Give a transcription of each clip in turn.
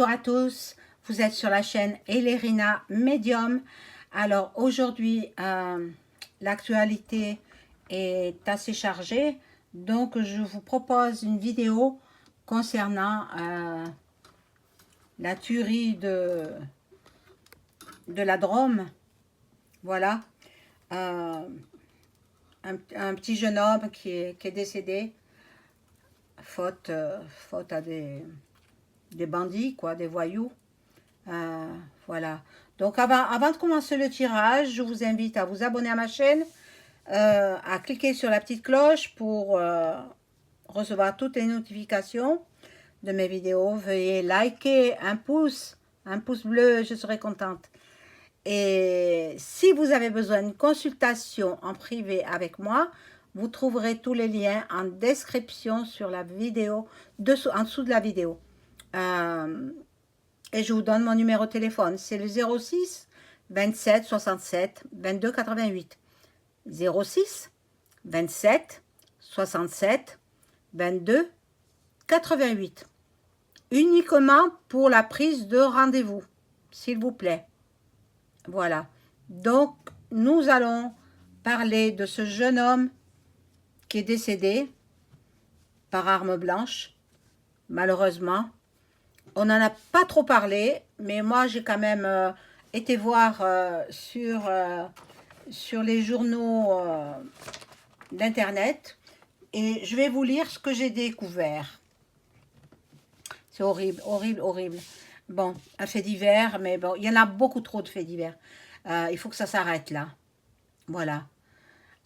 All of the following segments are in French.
Bonjour à tous, vous êtes sur la chaîne Elérina Medium. Alors aujourd'hui, l'actualité est assez chargée, donc je vous propose une vidéo concernant la tuerie de la Drôme. Voilà, un petit jeune homme qui est décédé, faute à des bandits, quoi, des voyous. Voilà. Donc avant de commencer le tirage, je vous invite à vous abonner à ma chaîne, à cliquer sur la petite cloche pour recevoir toutes les notifications de mes vidéos. Veuillez liker, un pouce bleu, je serai contente. Et si vous avez besoin d'une consultation en privé avec moi, vous trouverez tous les liens en description sur la vidéo, en dessous de la vidéo. Et je vous donne mon numéro de téléphone. C'est le 06 27 67 22 88. 06 27 67 22 88. Uniquement pour la prise de rendez-vous, s'il vous plaît. Voilà. Donc, nous allons parler de ce jeune homme qui est décédé par arme blanche, malheureusement. On n'en a pas trop parlé, mais moi j'ai quand même été voir sur les journaux d'internet, et je vais vous lire ce que j'ai découvert. C'est horrible, horrible, horrible. Bon, un fait divers, mais bon, il y en a beaucoup trop de faits divers. Il faut que ça s'arrête là. Voilà.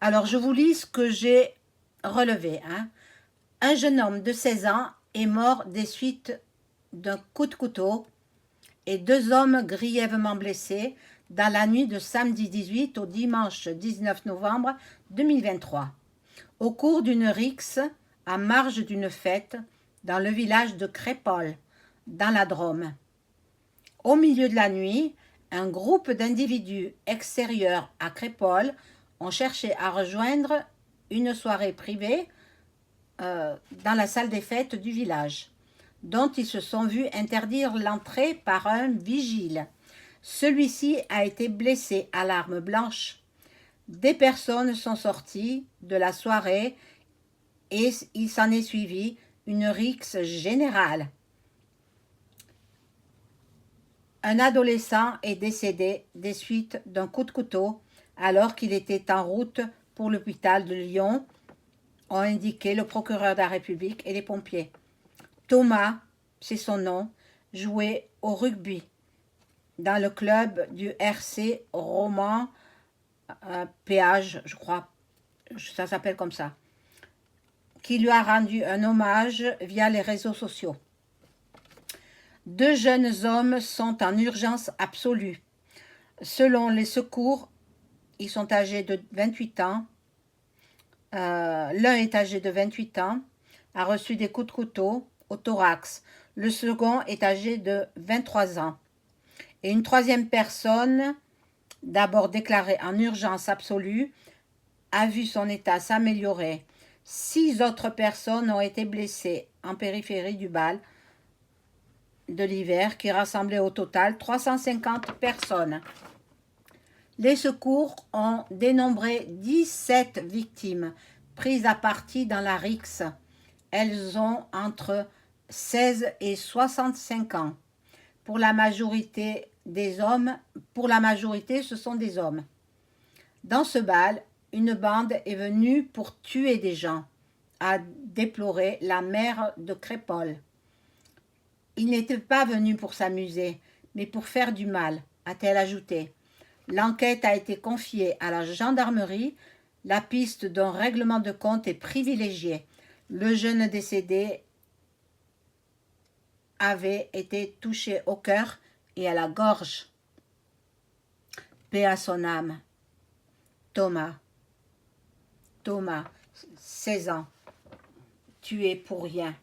Alors je vous lis ce que j'ai relevé. Un jeune homme de 16 ans est mort des suites d'un coup de couteau et 2 hommes grièvement blessés dans la nuit de samedi 18 au dimanche 19 novembre 2023, au cours d'une rixe à marge d'une fête dans le village de Crépol, dans la Drôme. Au milieu de la nuit, un groupe d'individus extérieurs à Crépol ont cherché à rejoindre une soirée privée dans la salle des fêtes du village, dont ils se sont vus interdire l'entrée par un vigile. Celui-ci a été blessé à l'arme blanche. Des personnes sont sorties de la soirée et il s'en est suivi une rixe générale. Un adolescent est décédé des suites d'un coup de couteau alors qu'il était en route pour l'hôpital de Lyon, ont indiqué le procureur de la République et les pompiers. Thomas, c'est son nom, jouait au rugby dans le club du RC Roman Péage, je crois, ça s'appelle comme ça, qui lui a rendu un hommage via les réseaux sociaux. 2 jeunes hommes sont en urgence absolue. Selon les secours, ils sont âgés de 28 ans. L'un est âgé de 28 ans, a reçu des coups de couteau au thorax. Le second est âgé de 23 ans. Et une troisième personne, d'abord déclarée en urgence absolue, a vu son état s'améliorer. 6 autres personnes ont été blessées en périphérie du bal de l'hiver, qui rassemblait au total 350 personnes. Les secours ont dénombré 17 victimes prises à partie dans la rixe. Elles ont entre 16 et 65 ans. Pour la majorité, ce sont des hommes. Dans ce bal, une bande est venue pour tuer des gens, a déploré la maire de Crépol. Ils n'étaient pas venus pour s'amuser, mais pour faire du mal, a-t-elle ajouté. L'enquête a été confiée à la gendarmerie. La piste d'un règlement de compte est privilégiée. Le jeune décédé avait été touché au cœur et à la gorge. Paix à son âme. Thomas, 16 ans, tué pour rien.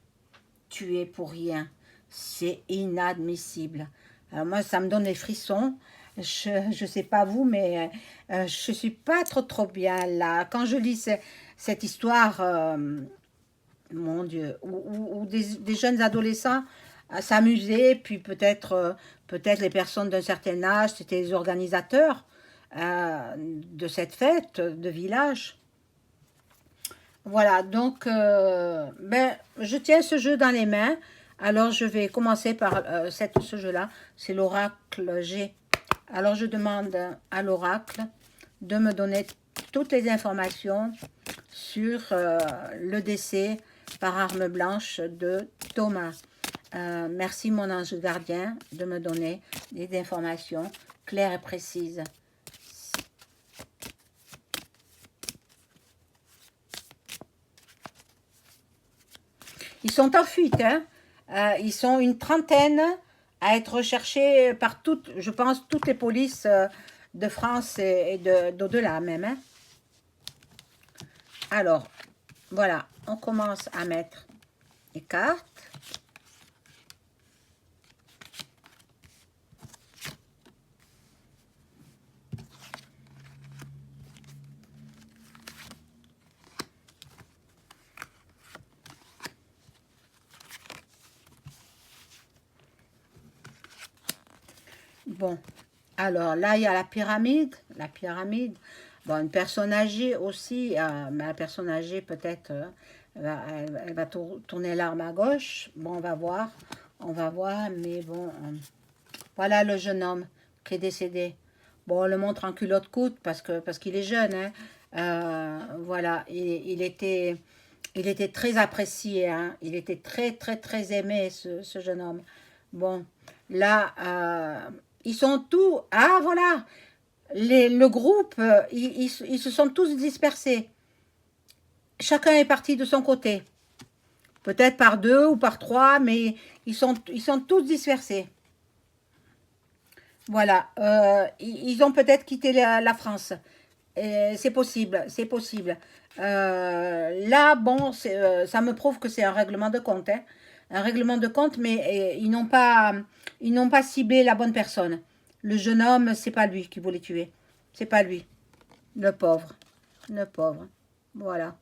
C'est inadmissible. Alors moi, ça me donne des frissons. Je sais pas vous, mais je suis pas trop bien là. Quand je lis cette histoire, mon Dieu, où des jeunes adolescents à s'amuser, puis peut-être les personnes d'un certain âge, c'était les organisateurs de cette fête de village. Voilà, donc ben, je tiens ce jeu dans les mains. Alors je vais commencer par ce jeu-là, c'est l'oracle G. Alors je demande à l'oracle de me donner toutes les informations sur le décès par arme blanche de Thomas. Merci mon ange gardien de me donner des informations claires et précises. Ils sont en fuite, hein. Ils sont une trentaine à être recherchés par toutes, je pense, toutes les polices de France et d'au-delà même. Hein. Alors, voilà, on commence à mettre les cartes. Bon, alors là, il y a la pyramide. La pyramide. Bon, une personne âgée aussi. Mais la personne âgée, peut-être, elle va tourner l'arme à gauche. Bon, on va voir. On va voir, mais bon. Voilà le jeune homme qui est décédé. Bon, on le montre en culotte courte parce qu'il est jeune. Hein. Voilà, il était très apprécié. Hein. Il était très, très, très aimé, ce jeune homme. Bon, là, ils sont tous... Ah, voilà, le groupe, ils se sont tous dispersés. Chacun est parti de son côté. Peut-être par deux ou par trois, mais ils sont tous dispersés. Voilà, ils ont peut-être quitté la France. C'est possible, c'est possible. Là, bon, ça me prouve que c'est un règlement de compte. Hein. Un règlement de compte, mais ils n'ont pas ciblé la bonne personne. Le jeune homme, c'est pas lui qui voulait tuer. C'est pas lui. Le pauvre. Le pauvre. Voilà.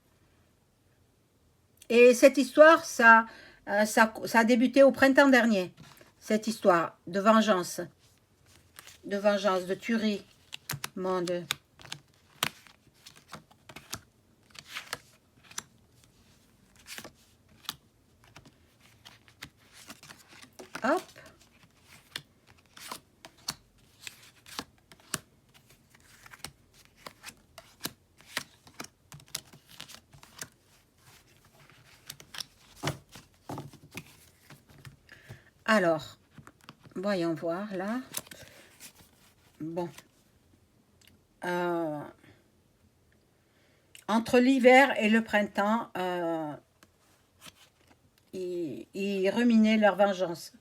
Et cette histoire, ça a débuté au printemps dernier. Cette histoire de vengeance. De vengeance, de tuerie. Mon Dieu. Hop. Alors, voyons voir là. Bon. Entre l'hiver et le printemps, ils ruminaient leur vengeance.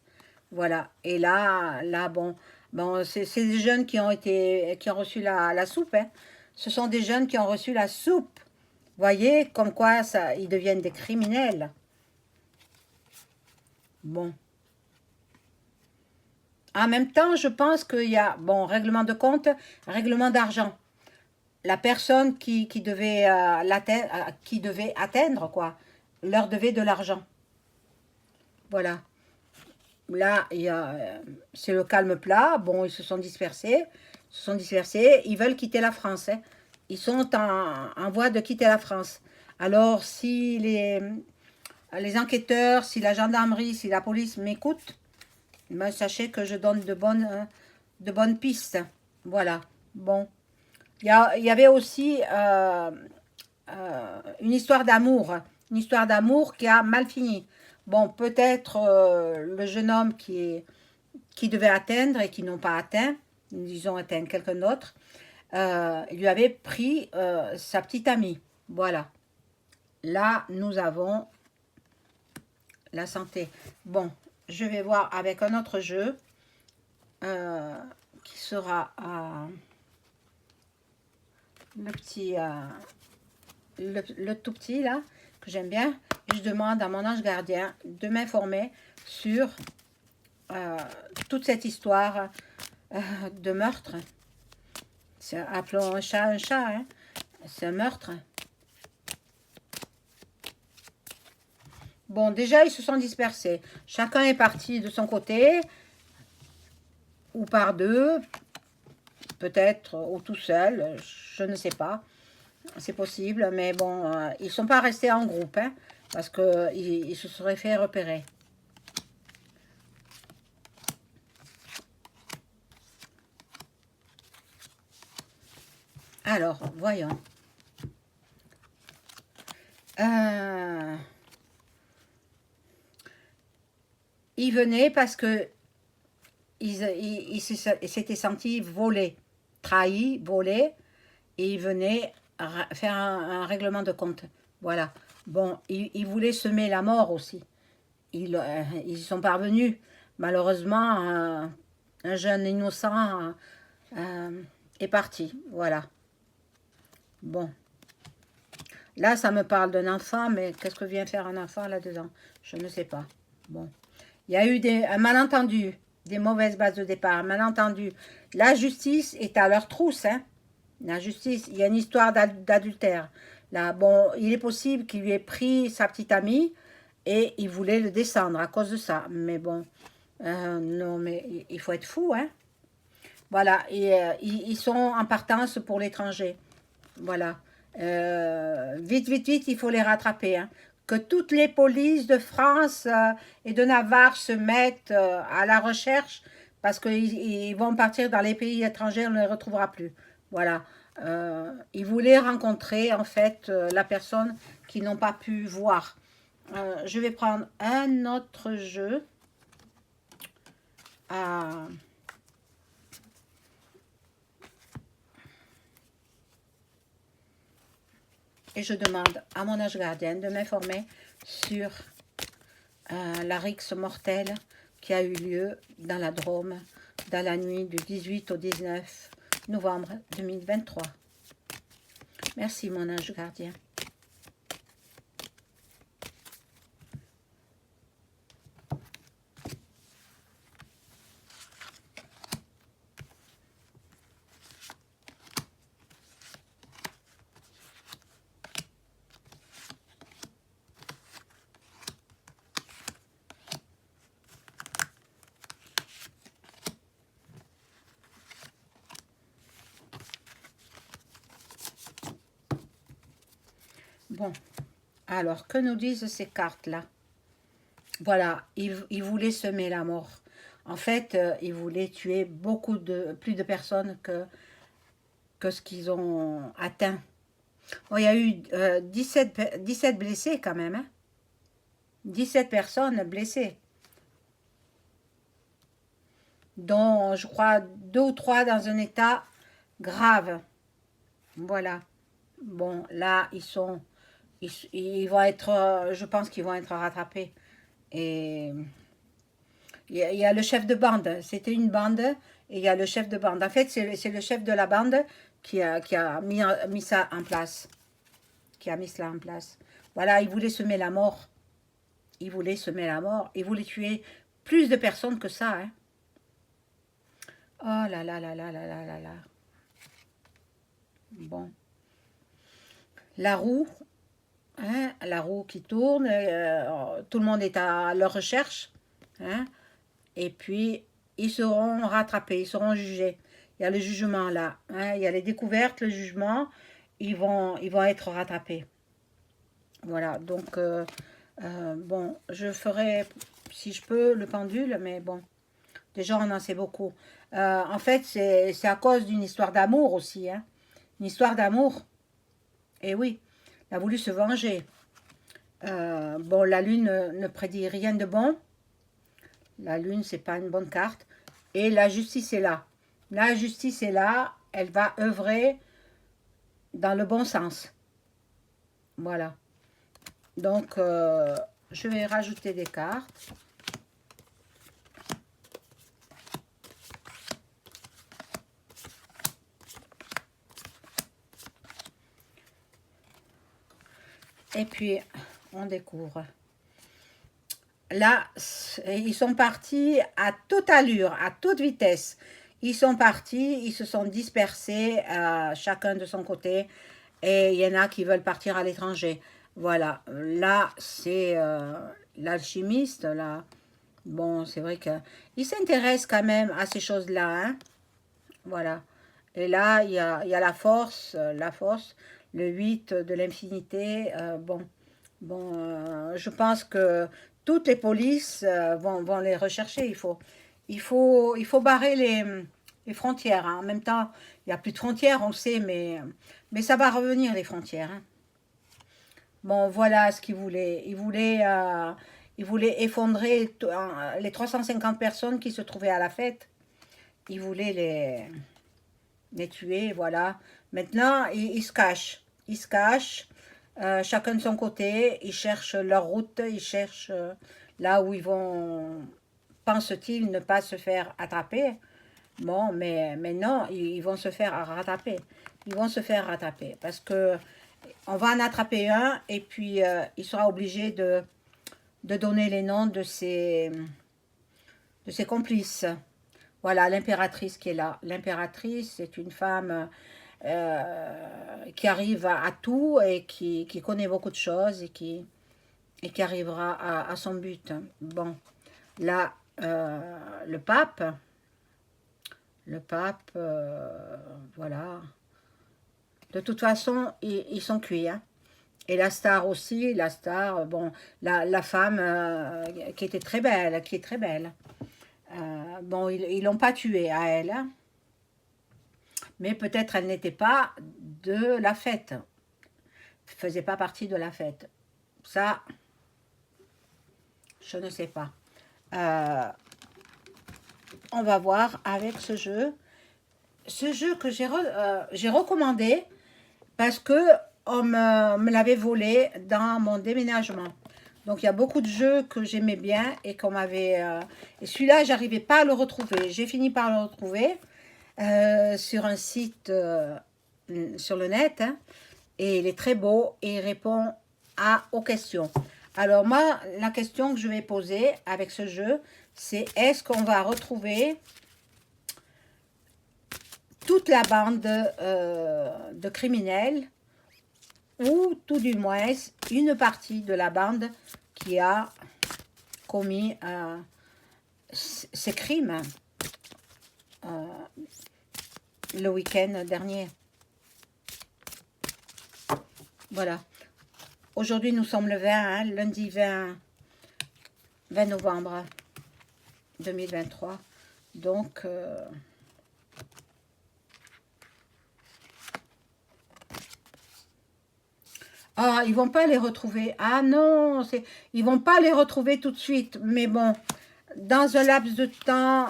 Voilà. Et là, bon, c'est des jeunes qui ont reçu la soupe. Hein. Ce sont des jeunes qui ont reçu la soupe. Voyez, comme quoi ça, ils deviennent des criminels. Bon. En même temps, je pense qu'il y a, bon, règlement de compte, règlement d'argent. La personne qui devait qui devait atteindre, quoi, leur devait de l'argent. Voilà. Là, c'est le calme plat. Bon, ils se sont dispersés. Ils veulent quitter la France. Hein. Ils sont en voie de quitter la France. Alors, si les enquêteurs, si la gendarmerie, si la police m'écoutent, ben, sachez que je donne de bonnes pistes. Voilà. Bon. Il y avait aussi une histoire d'amour. Une histoire d'amour qui a mal fini. Bon, peut-être le jeune homme qui devait atteindre et qui n'ont pas atteint, ils ont atteint quelqu'un d'autre, il lui avait pris sa petite amie. Voilà. Là, nous avons la santé. Bon, je vais voir avec un autre jeu qui sera le petit, le tout petit là, que j'aime bien. Et je demande à mon ange gardien de m'informer sur toute cette histoire de meurtre. Appelons un chat, hein. C'est un meurtre. bon, déjà, ils se sont dispersés. Chacun est parti de son côté, ou par deux, peut-être, ou tout seul, je ne sais pas. C'est possible, mais bon, ils ne sont pas restés en groupe, hein, parce qu'ils se seraient fait repérer. Alors, voyons. Ils venaient parce que ils s'étaient sentis volés, trahis, volés, et ils venaient faire un règlement de compte. Voilà. Bon, ils voulaient semer la mort aussi. Ils y sont parvenus. Malheureusement, un jeune innocent est parti. Voilà. Bon. Là, ça me parle d'un enfant, mais qu'est-ce que vient faire un enfant là-dedans? Je ne sais pas. Bon. Il y a eu un malentendu, des mauvaises bases de départ, un malentendu. La justice est à leur trousse, hein. La justice, il y a une histoire d'adultère. Là, bon, il est possible qu'il lui ait pris sa petite amie et il voulait le descendre à cause de ça. Mais bon, non, mais il faut être fou, hein. Voilà, et ils sont en partance pour l'étranger. Voilà. Vite, vite, vite, il faut les rattraper, hein. Que toutes les polices de France et de Navarre se mettent à la recherche parce qu'ils vont partir dans les pays étrangers, on ne les retrouvera plus. Voilà. Ils voulaient rencontrer en fait la personne qu'ils n'ont pas pu voir. Je vais prendre un autre jeu. Et je demande à mon ange gardien de m'informer sur la rixe mortelle qui a eu lieu dans la Drôme dans la nuit du 18 au 19 novembre 2023. Merci mon ange gardien. Bon, alors, que nous disent ces cartes-là? Voilà, ils voulaient semer la mort. En fait, ils voulaient tuer plus de personnes que ce qu'ils ont atteint. Bon, il y a eu 17 blessés quand même, hein? 17 personnes blessées, dont je crois 2 ou 3 dans un état grave. Voilà. Bon, là, ils vont être, je pense qu'ils vont être rattrapés. Et il y a le chef de bande, c'était une bande, et il y a le chef de bande. En fait, c'est le chef de la bande qui a mis ça en place. Qui a mis cela en place. Voilà, il voulait semer la mort. Il voulait semer la mort. Il voulait tuer plus de personnes que ça, hein. Oh là là là là là là là là. Bon. La roue, hein, la roue qui tourne, tout le monde est à leur recherche, hein, et puis ils seront rattrapés, ils seront jugés. Il y a le jugement là, hein, il y a les découvertes, le jugement, ils vont être rattrapés. Voilà, donc, bon, je ferai, si je peux, le pendule, mais bon, déjà on en sait beaucoup. En fait, c'est à cause d'une histoire d'amour aussi, hein, une histoire d'amour, et oui, il a voulu se venger. Bon, la lune ne prédit rien de bon. La lune, c'est pas une bonne carte. Et la justice est là. La justice est là. Elle va œuvrer dans le bon sens. Voilà. Donc, je vais rajouter des cartes. Et puis, on découvre. Là, ils sont partis à toute allure, à toute vitesse. Ils sont partis, ils se sont dispersés, chacun de son côté. Et il y en a qui veulent partir à l'étranger. Voilà, là, l'alchimiste, là. Bon, c'est vrai qu'il s'intéresse quand même à ces choses-là, hein. Voilà. Et là, il y a la force, le 8 de l'infinité. Bon, je pense que toutes les polices vont les rechercher. Il faut barrer les frontières, hein. En même temps, il n'y a plus de frontières, on le sait, mais ça va revenir, les frontières, hein. Bon, voilà ce qu'il voulait. Il voulait effondrer les 350 personnes qui se trouvaient à la fête. Il voulait les tuer, voilà. Maintenant, ils se cachent. Ils se cachent, chacun de son côté. Ils cherchent leur route. Ils cherchent là où ils vont, pense-t-il, ne pas se faire attraper. Bon, mais non, ils vont se faire rattraper. Ils vont se faire rattraper parce que on va en attraper un et puis il sera obligé de donner les noms de ses complices. Voilà, l'impératrice qui est là. L'impératrice, c'est une femme qui arrive à tout et qui connaît beaucoup de choses et qui arrivera à son but. Bon, là, le pape, voilà. De toute façon, ils sont cuits, hein. Et la star aussi, la star, bon, la femme qui était très belle, qui est très belle. Bon, ils l'ont pas tuée à elle, hein, mais peut-être elle n'était pas de la fête, faisait pas partie de la fête. Ça, je ne sais pas. Euh, on va voir avec ce jeu que j'ai recommandé parce que on me l'avait volé dans mon déménagement. Donc il y a beaucoup de jeux que j'aimais bien et qu'on m'avait... et celui-là, j'arrivais pas à le retrouver. J'ai fini par le retrouver sur un site sur le net, hein, et il est très beau et il répond aux questions. Alors moi, la question que je vais poser avec ce jeu, c'est est-ce qu'on va retrouver toute la bande de criminels ou tout du moins une partie de la bande qui a commis ces crimes le week-end dernier. Voilà. Aujourd'hui, nous sommes le 20, hein, lundi 20 novembre 2023. Donc, ah, ils vont pas les retrouver. Ah non, ils vont pas les retrouver tout de suite. Mais bon, dans un laps de temps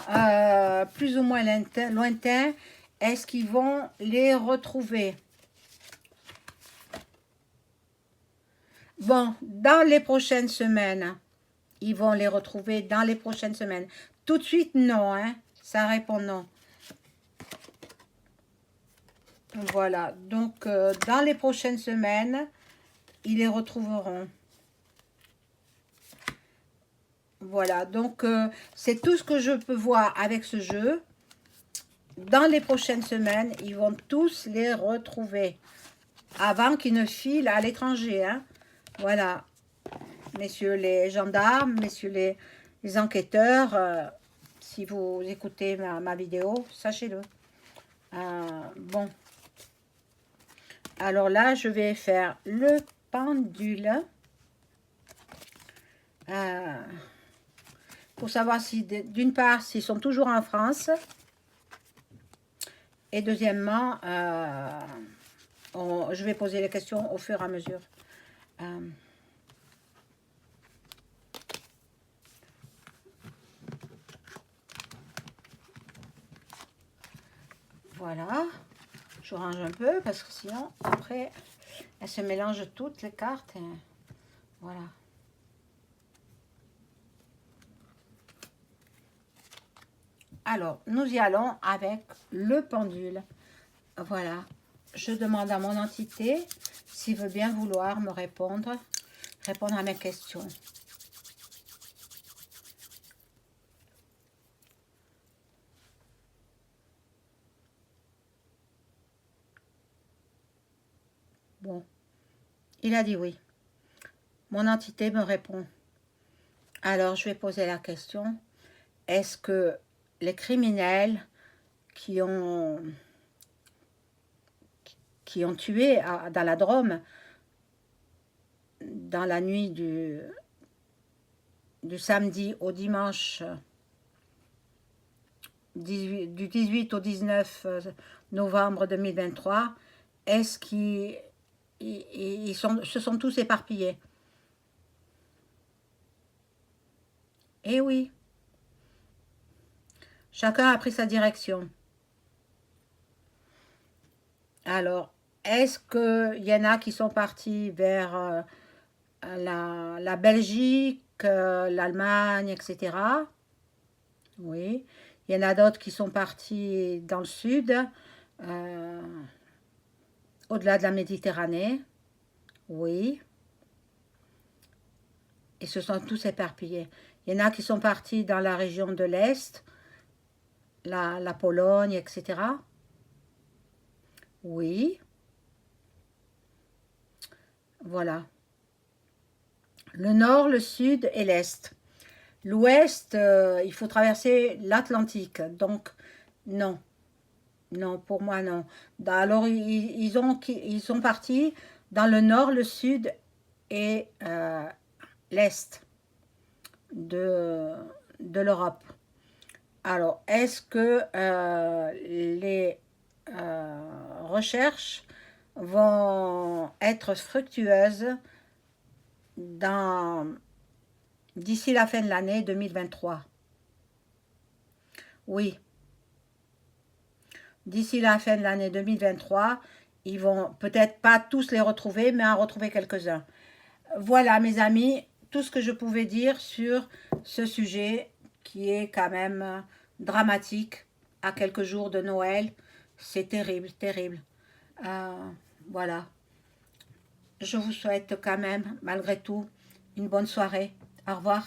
plus ou moins lointain, est-ce qu'ils vont les retrouver? Bon, dans les prochaines semaines, ils vont les retrouver dans les prochaines semaines. Tout de suite, non, hein. Ça répond non. Voilà, donc dans les prochaines semaines, ils les retrouveront. Voilà, donc c'est tout ce que je peux voir avec ce jeu. Dans les prochaines semaines, ils vont tous les retrouver. Avant qu'ils ne filent à l'étranger, hein. Voilà, messieurs les gendarmes, messieurs les enquêteurs, si vous écoutez ma vidéo, sachez-le. Bon, alors là, je vais faire le pendule. Pour savoir si, d'une part, s'ils sont toujours en France. Et deuxièmement, je vais poser les questions au fur et à mesure. Voilà. Je range un peu parce que sinon, après, elles se mélangent toutes les cartes. Et voilà. Alors, nous y allons avec le pendule. Voilà. Je demande à mon entité s'il veut bien vouloir me répondre à mes questions. Bon, il a dit oui. Mon entité me répond. Alors, je vais poser la question. Est-ce que les criminels qui ont, qui ont tué dans la Drôme, dans la nuit du samedi au dimanche du 18 au 19 novembre 2023, est-ce qu'ils se sont tous éparpillés? Eh oui, chacun a pris sa direction. Alors, est-ce qu'il y en a qui sont partis vers la Belgique, l'Allemagne, etc. Oui. Il y en a d'autres qui sont partis dans le sud, euh, au-delà de la Méditerranée. Oui. Ils se sont tous éparpillés. Il y en a qui sont partis dans la région de l'Est, la Pologne, etc. Oui. Voilà. Le nord, le sud et l'est. L'ouest, il faut traverser l'Atlantique. Donc, non. Non, pour moi, non. Alors, ils sont partis dans le nord, le sud et l'est de, de l'Europe. Alors, est-ce que les recherches vont être fructueuses dans d'ici la fin de l'année 2023? Oui, d'ici la fin de l'année 2023, ils vont peut-être pas tous les retrouver, mais en retrouver quelques-uns. Voilà, mes amis, tout ce que je pouvais dire sur ce sujet qui est quand même dramatique à quelques jours de Noël. C'est terrible, terrible. Euh, voilà. Je vous souhaite quand même, malgré tout, une bonne soirée. Au revoir.